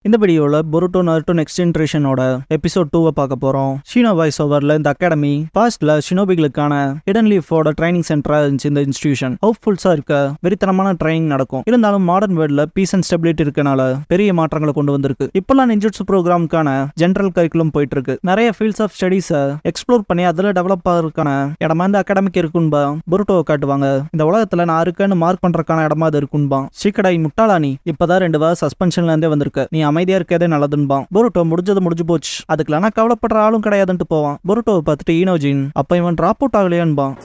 இந்த வீடியோல பொருட்டோ Naruto next ஜெனரேஷனோட episode 2 பார்க்க போறோம். ஷினோ வாய்ஸ் ஓவர்ல இந்த அகாடமி பாஸ்ட்ல ஷினோபிகளுக்கான ஹிடன் லீஃபோட ட்ரைனிங் சென்டரா இருந்துச்சு. இந்த இன்ஸ்டிடியூஷன் ஹோப்ஃபுல்ஸா இருக்க வெறித்தனமான ட்ரைனிங் நடக்கும். இருந்தாலும் மாடர்ன் வேர்ல்ட்ல பீஸ் அண்ட் ஸ்டெபிலிட்டி இருக்கனால பெரிய மாற்றங்களை கொண்டு வந்திருக்கு. இப்பெல்லாம் நின்ஜுட்சு ப்ரோக்ராமுக்கான ஜெனரல் கரிக்குலம் போயிட்டு இருக்கு. நிறைய ஃபீல்ட்ஸ் ஆஃப் ஸ்டடீஸை எக்ஸ்ப்ளோர் பண்ணி அதுல டெவலப் ஆகிறதுக்கான இடமா இந்த அகாடமிக்கு இருக்குன்பா பொருட்டோவை காட்டுவாங்க. இந்த உலகத்துல நான் இருக்கேன்னு மார்க் பண்றதுக்கான இடமா அது இருக்குன்பா. ஷிகடாய் முட்டாளானி இப்பதான் 2 வாரம் சஸ்பென்ஷன்ல இருந்தே வந்திருக்கு. நீ அமைதியா இருக்கதே நல்லதுன்பான். பொருட்டோ முடிஞ்சு போச்சு, அதுக்குலாம் நான் கவலைப்படுற ஆளும் கிடையாதுன்ட்டு போவான். பொருட்டோவை பார்த்துட்டு ஈனோஜின் அப்ப இவன் டிராப் அவுட் ஆகலையான்பான்.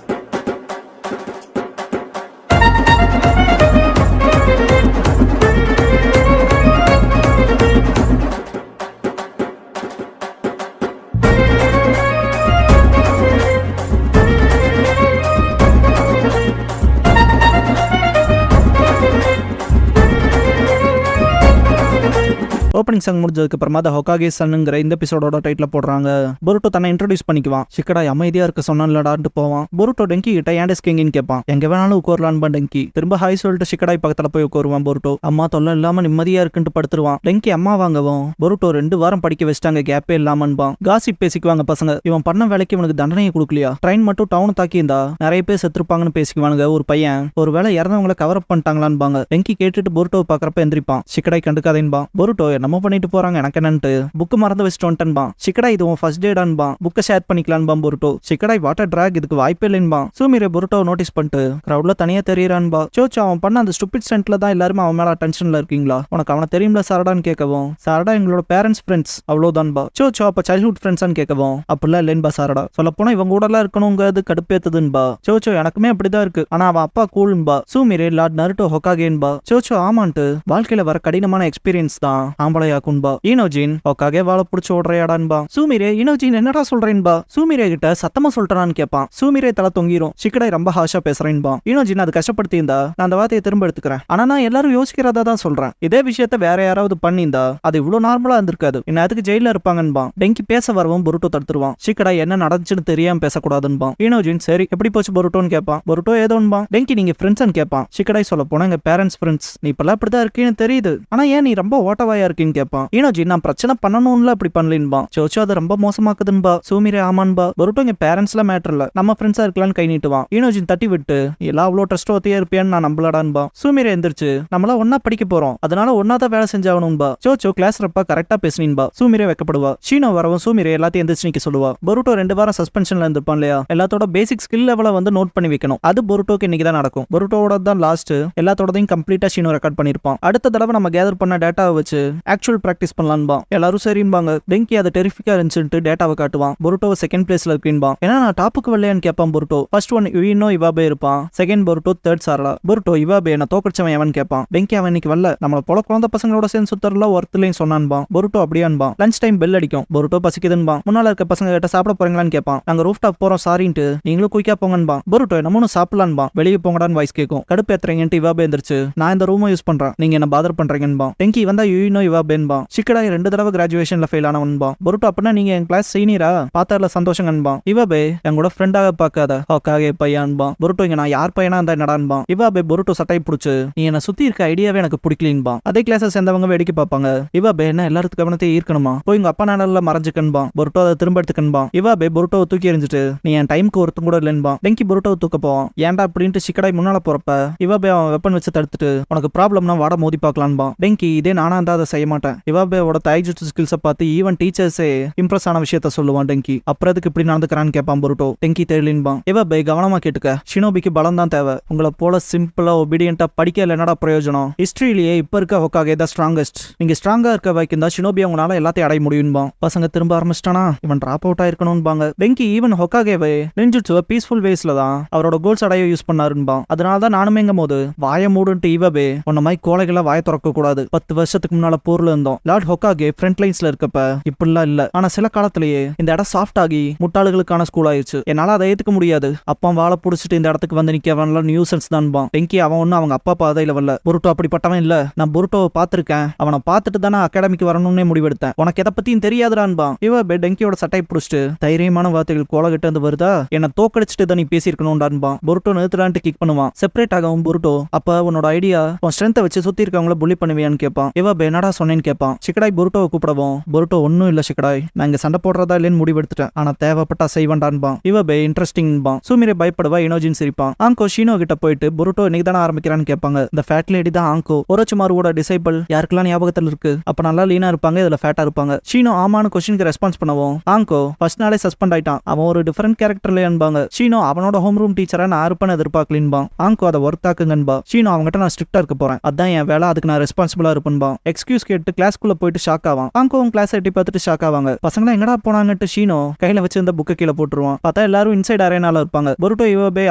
ஓப்பனிங் சாங் முடிஞ்சதுக்கு அப்புறமா த ஹொகாகே சன்னுங்கிற இந்த எபிசோடோட டைட்டில் போடுறாங்க. பொருட்டோ தன்னை இன்ட்ரோடியூஸ் பண்ணிக்குவான். ஷிகடாய் அமைதியா இருக்க சொன்னான்லடான்ட்டு போவான். பொருட்டோ டெங்கி கிட்ட ஏன் டெஸ்கிங்கின்னு கேட்பான். எங்க வேணாலும் உட்காரலான்பா டெங்கி. திரும்ப ஹாய் சொல்லிட்டு ஷிகடாய் பக்கத்துல போய் உட்காருவான். பொருட்டோ அம்மா தொல்லை இல்லாம நிம்மதியா இருக்குன்ட்டு படுத்துருவான். டெங்கி அம்மா வாங்கவும் பொருட்டோ 2 வாரம் படிக்க வச்சிட்டாங்க கேப்பே இல்லாமன்பான். காசிப் பேசிக்குவாங்க பசங்க. இவன் பண்ண வேலைக்கு இவனுக்கு தண்டனையை கொடுக்கலையா, ட்ரெயின் மட்டும் டவுன் தாக்கி இருந்தா நிறைய பேர் செத்துருப்பாங்கன்னு பேசிக்குவானுங்க. ஒரு பையன் ஒரு வேலை இறந்தவங்களை கவர் அப் பண்ணிட்டாங்களான்பாங்க. டெங்கி கேட்டுட்டு பொருட்டோ பாக்குறப்ப எந்திரிப்பான். ஷிகடாய் கண்டுக்காதேன்பா. பொருட்டோ என்னமோ பண்ணிட்டு போறாங்க எனக்கு என்னன்ட்டு புக்கு மறந்து வச்சுட்டோன்ட்டான். ஷிகடாய் இது உன் ஃபர்ஸ்ட் டேடான்பா, புக்கை ஷேர் பண்ணிக்கலான்பா பொருட்டோ. ஷிகடாய் வாட்டர் டிராக் இதுக்கு வாய்ப்பே இல்லைன்பா. சூமிரே பொருட்டோ நோட்டீஸ் பண்ணிட்டு கிரௌட்ல தனியா தெரியறான்பா. சோச்சோ அவன் பண்ண அந்த ஸ்டூபிட் ஸ்டண்ட்ல தான் எல்லாரும் அவன் மேல அட்டென்ஷன்ல இருக்கீங்களா, உனக்கு அவனை தெரியும்ல சாரடான்னு கேட்கவும், சாரடா எங்களோட பேரண்ட்ஸ் ஃப்ரெண்ட்ஸ் அவ்வளவுதான்பா. சோச்சோ அப்ப சைல்ட்ஹுட் ஃப்ரெண்ட்ஸான்னு கேட்கவும், அப்படிலாம் இல்லைன்பா சாரடா, சொல்ல போனா இவங்க கூட எல்லாம் இருக்கணுங்கிறது கடுப்பேத்துதுன்பா. சோச்சோ எனக்குமே அப்படிதான் இருக்கு, ஆனா அவன் அப்பா கூல்ன்பா. சூமிரே லார்ட் நருட்டோ ஹொகாகேன்பா. சோச்சோ ஆமான்ட்டு வாழ்க்கையில வர கடினமான எக்ஸ்பீரியன்ஸ் தான் ஆம்பளையாக்குன்பா. ஈனோஜின் ஹொகாகே வாழ புடிச்சு ஓடுறையாடான்பா. சூமிரே ஈனோஜின் என்னடா சொல்றேன்பா. சூமிரே கிட்ட சத்தமா சொல்றான்னு கேட்பான். சூமிரே தலை தொங்கிரும். ஷிகடாய் ரொம்ப ஹாஷா பேசுறேன்பா. ஈனோஜின் அது கஷ்டப்படுத்தி இருந்தா நான் அந்த வார்த்தையை திரும்ப எடுத்துக்கிறேன், ஆனா நான் எல்லாரும் யோசிக்கிறதா தான் சொல்றேன். இதே விஷயத்த வேற யாராவது பண்ணியிருந்தா அது இவ்வளவு நார்மலா இருந்திருக்காது, என்ன அதுக்கு ஜெயில இருப்பாங்கன்பா. டெங்கி பேச வரவும் பொருட்டோ தடுத்துருவான். ஷிகடாய் என்ன நடந்துச்சுன்னு தெரியாம பேசக்கூடாதுன்பா. ஈனோஜின் சரி எப்படி போச்சு பொருட்டோன்னு கேட்பான். பொருட்டோ ஏதோன்பா. டெங்கி நீங்க ஃப்ரெண்ட்ஸ்னு கேட்பான். ஷிகடாய் சொல்ல போனா எங்க பேரண்ட்ஸ் ஃப்ரெண்ட்ஸ், நீ இப்பெல்லாம் இப்படிதான் இருக்கீன்னு தெரியுது, ஆனா ஏன் நீ ரொம்ப ஓட்டவாயா இருக்கீன்னு கேட்பான். ஈனோஜின் நான் பிரச்சனை பண்ணணும்ல அப்படி பண்ணலின்பா. சோச்சோ அது ரொம்ப மோசமாக்குதுன்பா. சூமிரே ஆமான்பா. பொருட்டோ எங்க பேரண்ட்ஸ்ல மேட்டர் இல்ல, நம்ம ஃப்ரெண்ட்ஸா இருக்கலாம்னு கை நீட்டுவான். ஈனோஜின் தட்டி விட்டு எல்லாம் அவ்வளோ ட்ரஸ்ட் ஒத்தியா இருப்பியான்னு நான் நம்பலடான்பா. சூமிரே எந்திரிச்சு நம்மளா ஒன்னா படிக்க போறோம், அதனால ஒன்னாதான் வேலை செஞ்சாகணும்பா. சோச்சோ கிளாஸ் ரப்பா கரெக்டா பேசினீன்பா. சூமிரே வைக்கப்படுவா. ஷீனோ வரவும் சூமிரே எல்லாத்தையும் எந்திரிச்சு நிக்க சொல்லுவா. பொருட்டோ 2 வாரம் சஸ்பென்ஷன்ல இருந்திருப்பான் இல்லையா, எல்லாத்தோட பேசிக் ஸ்கில் லெவலை வந்து நோட் பண்ணி வைக்கணும். அது பொருட்டோக்கு இன்னைக்கு தான் நடக்கும். பொருட்டோட தான் லாஸ்ட், எல்லாத்தோடதையும் கம்ப்ளீட்டா ஷீனோ ரெக்கார்ட் பண்ணிருப்பான். அடுத்த தடவை நம்ம கேதர் பண்ண டேட்டாவை வச்சு ஆக்சுவல் பிராக்டிஸ் பண்ணலான்பா. எல்லாரும் சரிம்பாங்க. டெங்கி அது டெரிஃபிக்கா இருந்துச்சுட்டு டேட்டாவை காட்டுவான். பொருட்டோ செகண்ட் பிளேஸ்ல இருக்கீன்பா. ஏன்னா நான் டாப்புக்கு வரலையான்னு கேட்பான். பொருட்டோ ஃபர்ஸ்ட் ஒன் யுயினோ இவாபே இருப்பான். Second பொருட்டோ, third சாரடா. பொருட்டோ இவாபே நான் தோக்கடிச்சவன் எவன் கேட்பான். டெங்கி அவன் இன்னைக்கு வரல, நம்மள போல குழந்தை பசங்களோட சேர்ந்து சுத்தரல ஒருத்தலையும் சொன்னான்பா. பொருட்டோ அப்படியான்பா. லஞ்ச் டைம் பெல் அடிக்கும். பொருட்டோ பசிக்குதுன்பா. முன்னால இருக்க பசங்க கிட்ட சாப்பிட போறீங்களான்னு கேட்பான். நாங்க ரூஃப் டாப் போறோம் சாரின்ட்டு, நீங்களும் குயிக்கா போங்கன்பா. பொருட்டோ நம்மளும் சாப்பிடலான்பா. வெளியே போங்கடான்னு வாய்ஸ் கேட்கும். கடுப்பு ஏத்துறீங்கன்ட்டு இவாபே எந்திரிச்சு நான் இந்த ரூமை யூஸ் பண்றேன், நீங்க என்ன பாதர் பண்றீங்கன்பா. டெங்கி வந்தா யுயினோ இவாபேன்பா. ஷிகடாய் 2 தடவை கிராஜுவேஷன்ல ஃபெயில் ஆனவன்பா. பொருட்டோ அப்படின்னா நீங்க என் கிளாஸ் சீனியரா, பாத்தார்ல சந்தோஷங்கன்பா. இவாபே எங்கூட ஃப்ரெண்டாக பார்க்காத ஹொகாகே பையன்பா. பொருட்டோ இங்க நான் யார் பையனா இருந்தா என்னடான்பா. இவாபே பொருட்டோ சட்டை பிடிச்சு நீ என்ன சுத்தி இருக்க ஐடியாவே எனக்கு பிடிக்கலன்பா. அதே கிளாஸை சேர்ந்தவங்க வேடிக்கை பார்ப்பாங்க. இவாபே என்ன எல்லாத்துக்கும் கவனத்தை ஈர்க்கணுமா, போய் உங்க அப்பா நாடல்ல மறைஞ்சுக்கன்பா. பொருட்டோ அதை திரும்ப எடுத்துக்கன்பா. இவாபே பொருட்டோவை தூக்கி எறிஞ்சிட்டு நீ என் டைமுக்கு ஒருத்தம் கூட இல்லன்பா. டெங்கி பொருட்டோவை தூக்க போவான். ஏன்டா அப்படின்ட்டு ஷிகடாய் முன்னால போறப்ப இவாபே அவன் வெப்பன் வச்சு தடுத்துட்டு உனக்கு ப்ராப்ளம்னா வாட மோதி பார்க்கலான்பா. டெங்கி இதே நானா இருந்தா அதை செய்ய மாட்டேன். இவாபேவோட தைஜுட்சு ஸ்கில்ஸை பார்த்து ஈவன் டீச்சர்ஸே இம்ப்ரெஸ் ஆன விஷயத்த சொல்லுவான். டெங்கி அப்புறம் எதுக்கு இப்படி நடந்துக்கிறான்னு கேட்பான். பொருட்டோ டெங்கி தெரியலின்பா. இவாபே கவனமா கேட்டுக்க, ஷினோபிக்கு பலம் தான் தேவை, உங்களை போல சிம்பிளா ஒபீடியன்ட்டா படிக்க என்னடா பிரயோஜனம். ஹிஸ்டரியிலேயே இப்ப இருக்க ஹொகாகே தான் ஸ்ட்ராங்கஸ்ட், நீங்க ஸ்ட்ராங்கா இருக்க வைக்கும் தான் ஷினோபி அவங்களால எல்லாத்தையும் அடைய முடியும்பா. பசங்க திரும்ப ஆரம்பிச்சிட்டானா இவன் டிராப் அவுட் ஆயிருக்கணும்பாங்க. டெங்கி ஈவன் ஹொகாகேவை நின்ஜுட்சுவை பீஸ்ஃபுல் வேஸ்ல தான் அவரோட கோல்ஸ் அடைய யூஸ் பண்ணாருன்பா. அதனாலதான் நானுமேங்கும் போது வாய மூடுன்ட்டு இவாபே உன்ன மாதிரி கோலைகளை வாய திறக்க கூடாது. 10 வருஷத்துக்கு முன்னால போர்ல இருந்தோம். லார்ட் ஹொகாகே ஃப்ரண்ட் லைன்ஸ்ல இருக்கப்ப இப்படிலாம் இல்ல, ஆனா சில காலத்திலேயே இந்த இடம் சாஃப்ட் ஆகி முட்டாளுகளுக்கான ஸ்கூல் ஆயிடுச்சு. என்னால அதை ஏத்துக்க முடியாது. அப்பா வாழை புடிச்சிட்டு இந்த இடத்துக்கு வந்து நிக்கவன்ல நியூசன்ஸ் தான்பா. டெங்கி அவன் ஒண்ணு அவங்க அப்பா பாதையில வரல. பொருட்டோ அப்படிப்பட்டவன் இல்ல, நான் பொருட்டோவை பாத்திருக்கேன், அவனை பார்த்துட்டு தானே அகாடமிக்கு வரணும்னே முடிவெடுத்தேன், உனக்கு எதை பத்தியும் தெரியாதுடான்பா. இவபே டெங்கியோட சட்டை புடிச்சிட்டு தைரியமான வார்த்தைகள் கோலகிட்ட இருந்து வருதா, என்ன தோக்கடிச்சிட்டு தான் நீ பேசியிருக்கணும்டான்பா. பொருட்டோ நிறுத்துறான்ட்டு கிக் பண்ணுவான். செப்பரேட் ஆகவும் பொருட்டோ அப்ப உன்னோட ஐடியா உன் ஸ்ட்ரென்த்தை வச்சு சுத்தி இருக்கவங்கள புள்ளி பண்ணுவியான்னு கேட்பான். இவபே என்னடா சொன்னேன்னு இல்லையான்னு கேட்பான். ஷிகடாய் பொருட்டோவை கூப்பிடவும் பொருட்டோ ஒன்னும் இல்ல ஷிகடாய், நான் இங்க சண்டை போடுறதா இல்லைன்னு முடிவு எடுத்துட்டேன், ஆனா தேவைப்பட்டா செய்வேண்டான்பான். இவபே இன்ட்ரெஸ்டிங்பான். சூமிரே பயப்படுவா. இனோஜின் சிரிப்பான். ஆங்கோ ஷீனோ கிட்ட போயிட்டு பொருட்டோ இன்னைக்கு தானே ஆரம்பிக்கிறான்னு கேட்பாங்க. இந்த ஃபேட் லேடி தான் ஆங்கோ, ஒரோச்சிமாருவோட டிசைபிள், யாருக்கெல்லாம் ஞாபகத்தில் இருக்கு, அப்ப நல்லா லீனா இருப்பாங்க, இதுல ஃபேட்டா இருப்பாங்க. ஷீனோ ஆமான்னு கொஸ்டினுக்கு ரெஸ்பான்ஸ் பண்ணவும் ஆங்கோ ஃபர்ஸ்ட் நாளே சஸ்பெண்ட் ஆயிட்டான், அவன் ஒரு டிஃபரெண்ட் கேரக்டர்ல என்பாங்க. ஷீனோ அவனோட ஹோம் ரூம் டீச்சரா நான் இருப்பேன்னு எதிர்பார்க்கலின்பா. ஆங்கோ அதை ஒர்க் தாக்குங்கன்பா. ஷீனோ அவங்ககிட்ட நான் ஸ்ட்ரிக்டா இருக்க போறேன், அதான் என் வேலை, அதுக்கு நான் ரெஸ்பான்சிபிளா இருப்பேன்பா. எக்ஸ்கியூஸ் கேட்டு கிளாஸ்க்குள்ள போயிட்டு ஷாக் ஆவான். ஆங்கோவும் கிளாஸ் எட்டி பார்த்துட்டு ஷாக் ஆவாங்க. பசங்களா எங்கடா போனாங்கட்டு ஷீனோ கையில வச்சிருந்த புக்க கீழே போட்டுருவான். பார்த்தா எல்லாரும் இன்சைட் அரேனால இருப்பாங்க. பொருட்டோ இவபே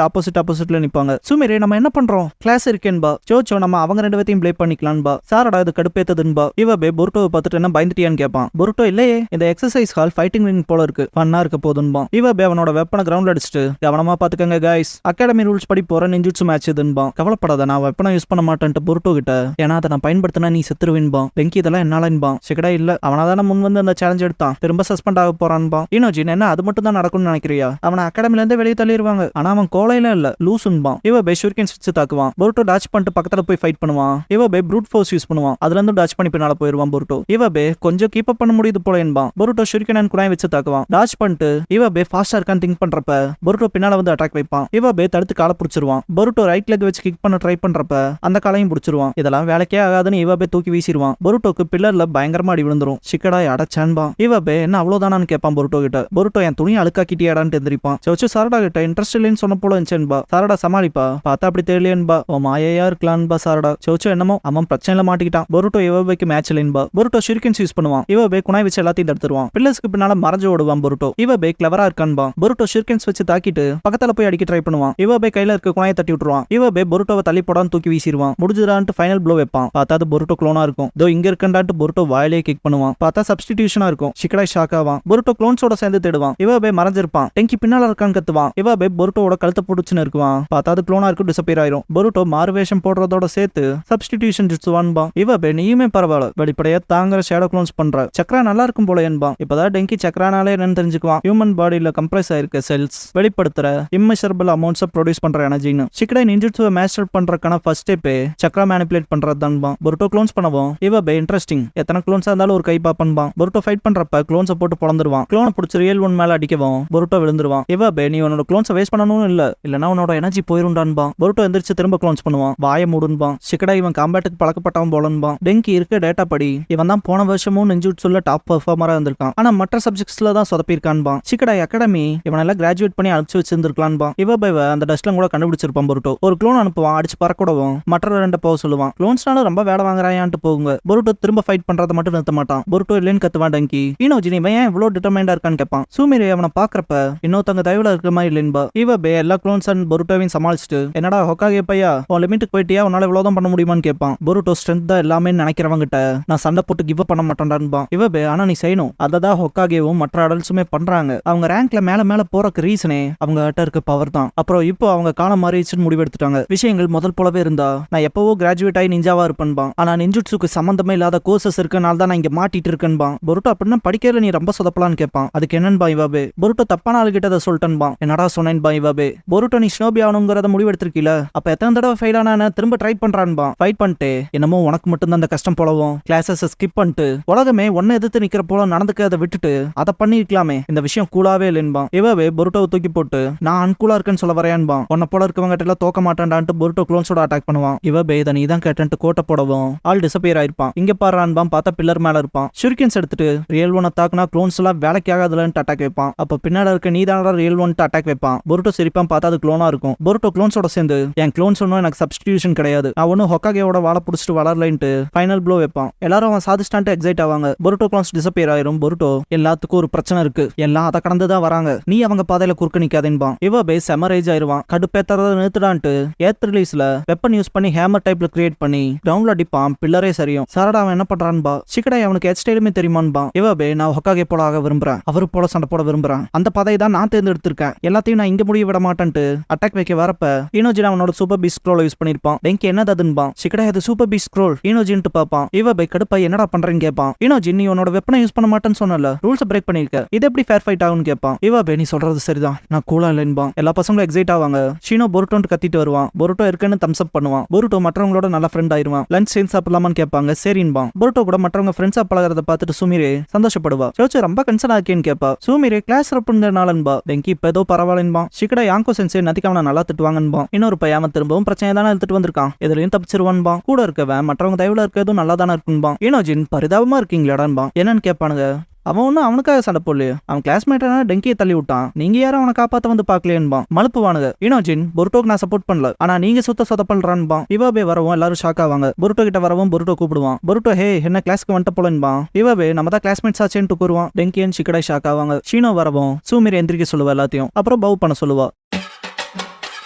ஆப்போசிட்ல நிப்பாங்க. சுமிரே நம்ம என்ன பண்றோம், கிளாஸ் இருக்கேன்பா. சோச்சோ நம்ம அவங்க ரெண்டு பேத்தையும் ப்ளே பண்ணிக்கலான்பா. சாரடா இது கடுப்பேத்ததுன்பா. இவபே பொருட்டோவை பார்த்துட்டு என்ன பயந்துட்டியான்னு கேட்பான். பொருட்டோ இல்லையே, இந்த எக்ஸசைஸ் ஹால் ஃபைட்டிங் ரிங் போல இருக்கு, ஃபன்னா இருக்க போதுன்பா. இவபே அவனோட வெப்பனை கிரவுண்ட்ல அடிச்சுட்டு கவனமா பாத்துக்கங்க கைஸ், அகாடமி ரூல்ஸ் படி போற நிஞ்சுட்சு மேட்ச் இதுன்பா. கவலைப்படாத, நான் வெப்பனை யூஸ் பண்ண மாட்டேன்ட்டு பொருட்டோ கிட்ட, ஏன்னா அதை நான் பயன்படுத்தினா நீ செத்துருவின்பா. பெங்கி இதெல்லாம் என்னாலன்பா. ஷிகடா இல்ல, அவனாதான முன் வந்து அந்த சேலஞ்ச் எடுத்தான், திரும்ப சஸ்பெண்ட் ஆக போறான்பா. இனோஜின் என்ன அது மட்டும் தான் நடக்கும்னு நினைக்கிறியா, அவனை அகாடமில இருந்து வெளியே தள்ளிடுவாங்க, ஆனா அவன் கோலையில இல்ல லூசுன்பா. இவபே ஷூரிகன் ஸ்விட்ச் தாக்குவான். பொருட்டோ டாச் பண்ணிட்டு பக்கத்துல போய் ஃபைட் பண்ணுவான். இவபே ப்ரூட் ஃபோர்ஸ் யூஸ் பண்ணுவான், அதுல இருந்து டாச் பண்ணி பின்னால போயிருவான் பொருட்டோ. இவபே கொஞ்சம் கீப் அப் பண்ண முடியுது போல என்பான். பொருட்டோ ஷூரிகன் குனாய் வச்சு தாக்குவான். டாச் பண்ணிட்டு இவபே ஃபாஸ்டா இருக்கான்னு திங்க் பண்றப்ப பொருட்டோ பின்னால வந்து அட்டாக் வைப்பான். இவபே தடுத்து காலை புடிச்சிருவான். பொருட்டோ ரைட் லெக் வச்சு கிக் பண்ண ட்ரை பண்றப்ப அந்த காலையும் புடிச்சிருவான். இதெல்லாம் வேலைக்கே ஆகாதுன்னு இவபே தூக்கி வீசிடுவான். பொருட்டோக்கு பில்லர்ல பயங்கரமா அடி விழுந்துரும். ஷிகடாய் அடச்சான்பா. இவபே என்ன அவ்வளவுதானான்னு கேட்பான் பொருட்டோ கிட்ட. பொருட்டோ என் துணியை அழுக்காக்கிட்டியாடான்னு எந்திரிப்பான். சோச்சு சாரடா கிட்ட இன்ட்ரெஸ்ட் இல்லைன்னு சொன்ன போல இருந்துச்சேன்பா. சாரடா சமாளிப்பா. பார்த்தா அப்படி தெரியலையன்பா. ஓ மாயையா இருக்கலான்பா சாரடா. சோச்சு என்னமோ அவன் பிரச்சனையில மாட்டிக்கிட்டான். பொருட்டோ இவபேக்கு மேட்ச் இல்லைன்பா. பொருட்டோ ஷூரிகன்ஸ் யூஸ் பண்ணுவான். இவபே குனாய் வச்சு எல்லாத்தையும் தடுத்துருவான். பில்லர்ஸ்க்கு பின்னால மறைஞ்சு ஓடுவான் பொருட்டோ. இவபே கிளவரா இருக்கான்பா. பொருட்டோ ஷூரிகன்ஸ் வச்சு தாக்கிட்டு பக்கத்துல போய் அடிக்க ட்ரை பண்ணுவான். இவபே கையில இருக்க குனாயை தட்டி விட்டுருவான். இவபே பொருட்டோவை தள்ளி போடான்னு தூக்கி வீசிடுவான். முடிஞ்சுதான்ட்டு ஃபைனல் ப்ளோ வைப்பான். பார்த்தா அது பொருட்டோ க்ளோனா இருக்கும். இதோ இங்க இருக்கண்டான்ட்டு பொருட்டோ வாயிலே கிக் பண்ணுவான். பார்த்தா சப்ஸ்டிடியூஷனா இருக்கும். ஷிகடாய் ஷாக் ஆவான். பொருட்டோ க்ளோன்ஸோட சேர்ந்து தேடுவான். இவபே மறைஞ்சிருப்பான். டெங்கி பின்னால இருக்கான்னு கத்துவான். இவபே பொருட்டோட கழுத்தை புடிச்சுன்னு இருக்குவான். பார்த்தா அது க்ளோனா இருக்கும், டிசப்பியர் ஆயிரும். பொருட்டோ மாறுவேஷம் போடுறதோட சேர்த்து சப்ஸ்டிடியூஷன் ஜிட்சுவான்பா. இவபே நீயுமே பரவாயில்ல, வெளிப்படையா தாங்குற ஷேடோ க்ளோன்ஸ் பண்ற, சக்ரா நல்லா இருக்கும் போல என்பான். இப்பதான் டெங்கி சக்ரானாலே என்னன்னு தெரிஞ்சுக்குவான். ஹியூமன் பாடியில கம்ப்ரஸ் ஆயிருக்க செல்ஸ் வெளிப்படுத்துற இம்மெஷரபிள் அமௌண்ட்ஸ் ப்ரொடியூஸ் பண்ற எனர்ஜின்னு. ஷிகடாய் நிஞ்சுட்சுவை மாஸ்டர் பண்றதுக்கான ஃபர்ஸ்ட் ஸ்டெப்பே சக்ரா மேனிபுலேட் பண்றதுதான்பா. பொருட்டோ க்ளோன்ஸ் பண்ணவும் இவபே இன்ட்ரெஸ்டிங், எத்தனை க்ளோன்ஸா இருந்தாலும் ஒரு கை பாப்பன்பான். பொருட்டோ ஃபைட் பண்றப்ப க்ளோன்ஸை போட்டு பொளந்துருவான். க்ளோனை பிடிச்சி ரியல் ஒன் மேல அடிக்கவும் பொருட்டோ விழுந்துருவான். இவபே நீ உன்னோட க்ளோன்ஸை வேஸ்ட் பண்ணணும் இல்லனா உன்னோட எனர்ஜி போயிருண்டான்பான். பொருட்டோ எந்திரிச்சு திரும்ப க்ளோன்ஸ் பண்ணுவான். வாய மூடுன்பான். ஷிகடாய் இவன் காம்பேட்டுக்கு பழக்கப்பட்டவன் போலன்பான். டெங்கி இருக்க டேட்டா படி இவன் தான் போன வருஷமும் நிஞ்சுட்சுல டாப் பெர்ஃபார்மரா இருந்திருக்கான், ஆனா மற்ற சப்ஜெக்ட்ஸ்ல தான் சொதப்பிருக்கான்பான். ஷிகடாய் அகாடமி இவனெல்லாம் கிராஜுவேட் பண்ணி அனுப்பிச்சு வச்சிருந்திருக்கலான்பான். இவபேவை அந்த டஸ்ட்ல கூட கண்டுபிடிச்சிருப்பான் பொருட்டோ. ஒரு க்ளோன் அனுப்புவான், அடிச்சு பறக்கூடவும் மற்ற ரெண்டு போக சொல்லுவான். க்ளோன்ஸ்னால ரொம்ப வேலை வாங்குறாயான்ட்டு போகுங்க. பொருட்டோ திரும்ப ஃபைட் பண்றதை மட்டும் நிறுத்த மாட்டான். பொருட்டோ இல்லைன்னு கத்துவான் டங்கி. இனோஜின் இவன் ஏன் இவ்வளவு டிட்டர்மைண்டா இருக்கான்னு கேட்பான். சூமிரே அவனை பாக்குறப்ப இன்னொருத்தங்க தயவுல இருக்கிற மாதிரி இல்லைன்பா. இவபே எல்லா க்ளோன்ஸ் அண்ட் பொருட்டோவையும் சமாளிச்சுட்டு என்னடா ஹொக்காகே பையா உன் லிமிட்டுக்கு போயிட்டியா, உன்னால இவ்வளவுதான் பண்ண முடியுமான்னு கேட்பான். பொருட்டோ ஸ்ட்ரென்த் தான் எல்லாமே நினைக்கிறவங்கிட்ட நான் சண்டை போட்டு கிவ் அப் பண்ண மாட்டேன்டான்பா. இவபே ஆனா நீ செய்யணும், அததான் ஹொக்காகேவும் மற்ற அடல்ட்ஸுமே பண்றாங்க. அவங்க ரேங்க்ல மேல மேல போறக்கு ரீசனே அவங்க கிட்ட இருக்க பவர் தான். அப்புறம் இப்போ அவங்க காலம் மாறிடுச்சுன்னு முடிவெடுத்துட்டாங்க. விஷயங்கள் முதல் போலவே இருந்தா நான் எப்பவோ கிராஜுவேட் ஆகி நிஞ்சாவா இருப்பேன்பான். ஆனா நிஞ்சுட்சுக்கு சம்பந்தமே இல்லாத கோர்சஸ் இருக்கனால தான் நான் இங்க மாட்டிட்டு இருக்கேன்பான். பொருட்டோ அப்படின்னா படிக்கிறதுல நீ ரொம்ப சொதப்பலான்னு கேட்பான். அதுக்கு என்னன்பா இவபே. பொருட்டோ தப்பான ஆளு கிட்ட அதை சொல்லிட்டேன்பா. என்னடா சொன்னேன்பா இவபே. பொருட்டோ நீ ஷினோபி ஆகணுங்கிறத முடிவெடுத்திருக்கீல, அப்ப எத்தனை தடவை ஃபெயில் ஆனா திரும்ப ட்ரை பண்றான்பா. ஃபைட் பண்ணிட்டு என்னமோ உனக்கு மட்டும் தான் அந்த கஷ்டம் போலவும் கிளாஸஸ் ஸ்கிப் பண்ணிட்டு உலகமே ஒன்ன எதிர்த்து நிக்கிற போல நடந்துக்க அதை விட்டுட்டு அதை பண்ணிருக்கலாமே, இந்த விஷயம் கூலாவே இல்லைன்பா. இவவே பொருட்டோவை தூக்கி போட்டு நான் அன்கூலா இருக்கேன்னு சொல்ல வரையான்பா. உன்ன போல இருக்கவங்க எல்லாம் தோக்க மாட்டான்டான்ட்டு பொருட்டோ க்ளோன்ஸோட அட்டாக் பண்ணுவான். இவபே இதை நீ தான் கேட்டு கோட்டை போடவும் ஆள் டிசப்பியர் ஆயிருப்பான். இங்க பாடுறான்பான். பார்த்தா பில்லர் மேல இருப்பான். ஷூரிகன்ஸ் எடுத்துட்டு ரியல் ஒன்னை தாக்குனா க்ளோன்ஸ் எல்லாம் வேலைக்கு ஆகாதுலன்ட்டு அட்டாக் வைப்பான். அப்ப பின்னாடி இருக்க நீ தான் ரியல் ஒன்ட்டு அட்டாக் வைப்பான். பொருட்டோ சிரிப்பான். பார்த்தா அது க்ளோனா இருக்கும். பொருட்டோ க்ளோன்ஸோட சேர்ந்து என் க்ளோன்ஸ் ஒன்னும் எனக்கு சப்ஸ்டிடியூஷன் கிடையாது, நான் ஒன்னும் ஹொக்காகேவோட வாழை பிடிச்சிட்டு வளரலைன்ட்டு ஃபைனல் ப்ளோ வைப்பான். எல்லாரும் அவன் சாதிச்சிட்டான்ட்டு எக்ஸைட் ஆவாங்க. பொருட்டோ க்ளோன்ஸ் டிசப்பியர் ஆயிரும். பொருட்டோ எல்லாத்துக்கும் ஒரு பிரச்சனை இருக்கு, எல்லாம் அதை கடந்துதான் வராங்க, நீ அவங்க பாதையில குறுக்க நிக்காதேன்பான். இவபே செமரேஜ் ஆயிருவான். கடுப்பேத்தறத நிறுத்துடான்ட்டு ஏத் ரிலீஸ்ல வெப்பன் யூஸ் பண்ணி ஹேமர் டைப்ல கிரியேட் பண்ணி கிரவுண்ட்ல அடிப்பான். பில்லரே சரியும். சாரடா அவன் என்ன பண்றான்பா. ஷிகடாய் அவனுக்கு ஹெட் ஸ்டைலுமே தெரியுமான்பா. இவபே நான் ஹொக்காகே போல ஆக விரும்புறேன், அவரு போல சண்டை போட விரும்புறேன், அந்த பாதையை தான் நான் தேர்ந்தெடுத்திருக்கேன், எல்லாத்தையும் நான் இங்க முடிய விட மாட்டேன்ட்டு அட்டாக் வைக்க வரப்ப இனோஜின் அவனோட சூப்பர் பீஸ் ஸ்க்ரோல யூஸ் பண்ணிருப்பான். டெங்கி என்னதுன்பான். ஷிகடாய் அது சூப்பர் பீஸ் ஸ்க்ரோல் இனோஜின்ட்டு பாப்பான். இவபே கடுப்பா என்னடா பண்றேன்னு கேட்பான். இனோஜின் நீ உன்னோட வெப்பனை யூஸ் பண்ண மாட்டேன்னு சொன்னல, ரூல்ஸ் பிரேக் பண்ணிருக்க, இது எப்படி ஃபேர் ஃபைட் ஆகும்னு கேட்பான். இவபே நீ சொல்றது சரிதான், நான் கூலா இல்லைன்பான். எல்லா பசங்களும் எக்ஸைட் ஆவாங்க. ஷீனோ பொருட்டோன்ட்டு கத்திட்டு வருவான். பொருட்டோ இருக்குன்னு தம்ஸ் அப் பண்ணுவான். பொருட்டோ மற்றவங்களோட நல்ல ஃப்ரெண்ட் ஆயிருவான். லஞ்ச் சேர்ந்து சாப்பிடலாமான்னு கேட்பாங்க. சரின்பா. என்பான். பொருட்டோ கூட மற்றவங்க ஃப்ரெண்ட்ஸா பழகிறத பார்த்துட்டு சுமிரே சந்தோஷப்படுவா. சோச்சு ரொம்ப கன்சர்ன் ஆக்கின்னு கேட்பா. சுமிரே கிளாஸ் ரப்புங்கிறனாலன்பா. டெங்கி இப்ப ஏதோ பரவாயில்லன்பா. ஷிகடா யாங்கோ சென்சே நதிக்கு அவனை நல்லா திட்டுவாங்கன்பா. இன்னொரு பையன் திரும்பவும் பிரச்சனை தானே எடுத்துட்டு வந்திருக்கான், இதுலயும் தப்பிச்சிருவான்பா. கூட இருக்கவன் மற்றவங்க தயவுல இருக்கிறதும் நல்லா தானே இருக்குன்பா. இனோஜின் பரிதாபமா இருக்கீங்களாடான்பா. என்னன்னு கேட்பானுங்க. அவன் ஒன்னும் அவனுக்காக சண்டை போடலையே, அவன் கிளாஸ்மேட்டான டெங்கியை தள்ளி விட்டான், நீங்க யாரும் அவனை காப்பாத்த வந்து பாக்கலையேன்பா. மலுப்புவானுங்க. இனோஜின் பொருட்டோக்கு நான் சப்போர்ட் பண்ணல, ஆனா நீங்க சொத பண்றான்பா. இவாபே வரவும் எல்லாரும் ஷாக் ஆவாங்க. பொருட்டோ கிட்ட வரவும் பொருட்டோ கூப்பிடுவான். பொருட்டோ ஹே என்ன கிளாஸ்க்கு வந்துட்ட போலன்பா. இவாபே நம்ம தான் கிளாஸ்மேட்ஸ் ஆச்சேன்னு கூறுவான். டெங்கியன் ஷிகடா ஷாக் ஆவாங்க. ஷீனோ வரவும் சூமிரி எந்திரிக்க சொல்லுவா எல்லாத்தையும். அப்புறம் பவு பண்ண சொல்லுவா.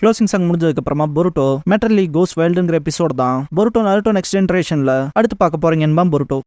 க்ளோசிங் சாங் முடிஞ்சதுக்கு அப்புறமா பொருட்டோ மெட்டர்லி கோஸ் வைல்டுங்கிற எபிசோட் தான் பொருட்டோ நருட்டோ நெக்ஸ்ட் ஜெனரேஷன்ல அடுத்து பார்க்க போறீங்க என்பான் பொருட்டோ.